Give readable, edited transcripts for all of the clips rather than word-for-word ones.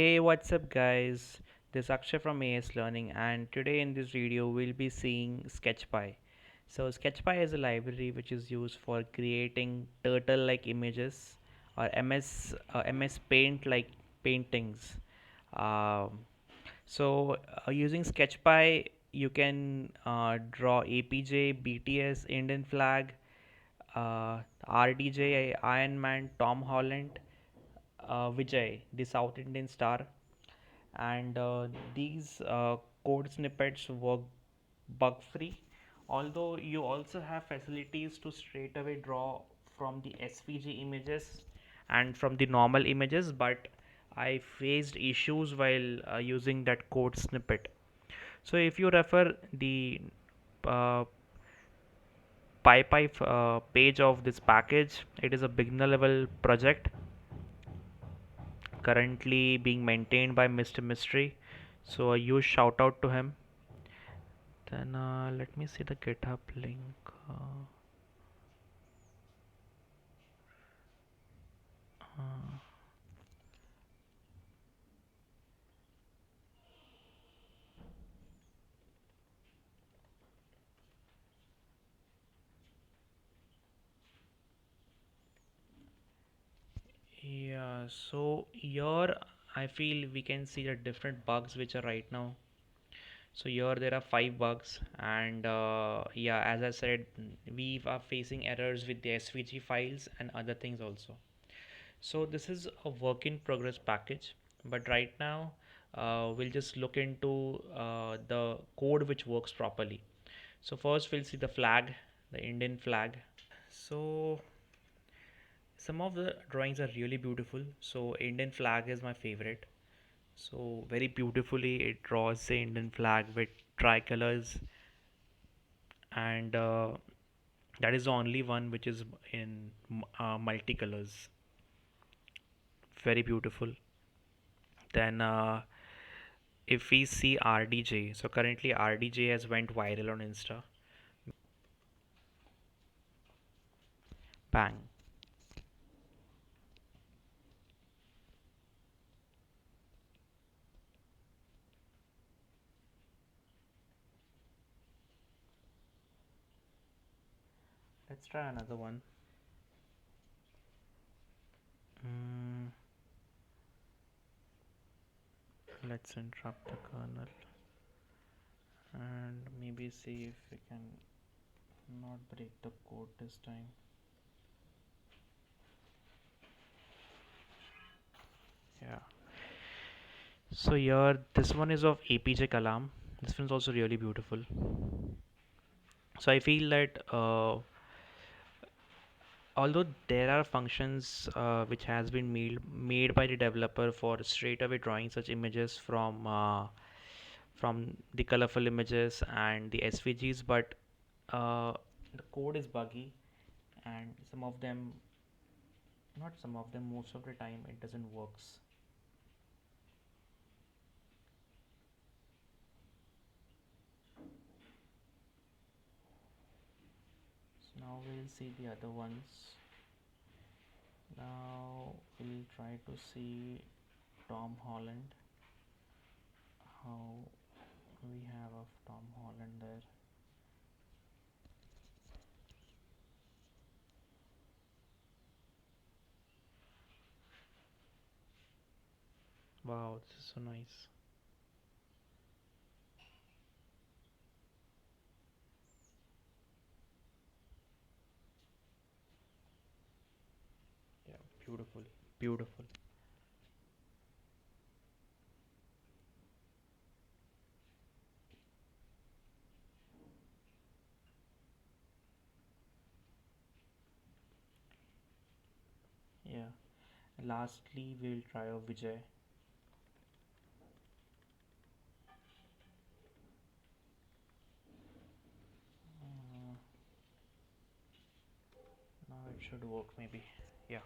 Hey, what's up, guys? This is Akshay from AS Learning, and today in this video, we'll be seeing SketchPy. So, SketchPy is a library which is used for creating turtle-like images or MS Paint like paintings. Um, Using SketchPy, you can draw APJ, BTS, Indian flag, RDJ, Iron Man, Tom Holland, Vijay, the South Indian star, and these code snippets work bug free, although you also have facilities to straight away draw from the SVG images and from the normal images, but I faced issues while using that code snippet. So if you refer the uh, PyPy page of this package, it is a beginner level project currently being maintained by Mr. Mystery. So a huge shout out to him. Then let me see the GitHub link. Uh, yeah, so here I feel we can see the different bugs which are right now. So here there are five bugs, and yeah, as I said, we are facing errors with the SVG files and other things also. So this is a work in progress package, but right now we'll just look into the code which works properly. So first we'll see the flag, the Indian flag. So some of the drawings are really beautiful. So Indian flag is my favorite. So very beautifully it draws the Indian flag with tricolors, and that is the only one which is in multicolors. Very beautiful. Then if we see RDJ, so currently RDJ has went viral on Insta. Bang. Let's try another one. Mm, let's interrupt the kernel and maybe see if we can not break the code this time. Yeah. So here, this one is of APJ Kalam. This one's also really beautiful. So I feel that although there are functions which has been made by the developer for straight away drawing such images from the colorful images and the SVGs, but the code is buggy, and some of them, not some of them, most of the time it doesn't works. So now we'll see the other ones. Now we'll try to see Tom Holland. How we have of Tom Holland there. Wow, this is so nice. Yeah, beautiful, beautiful. Yeah. Lastly, we'll try a Vijay. Uh, Now it should work maybe. Yeah.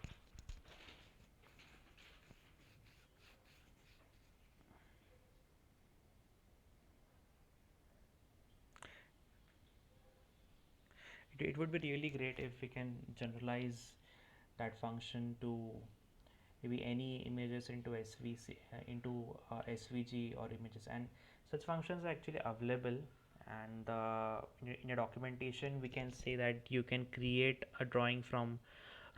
It would be really great if we can generalize that function to maybe any images into SVC into SVG or images, and such functions are actually available. And in a documentation we can say that you can create a drawing from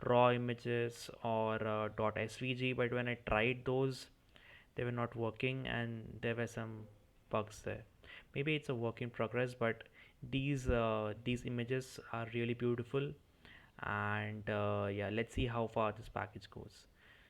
raw images or .svg, but when I tried those, they were not working and there were some bugs there. Maybe it's a work in progress, but these images are really beautiful. And yeah, let's see how far this package goes.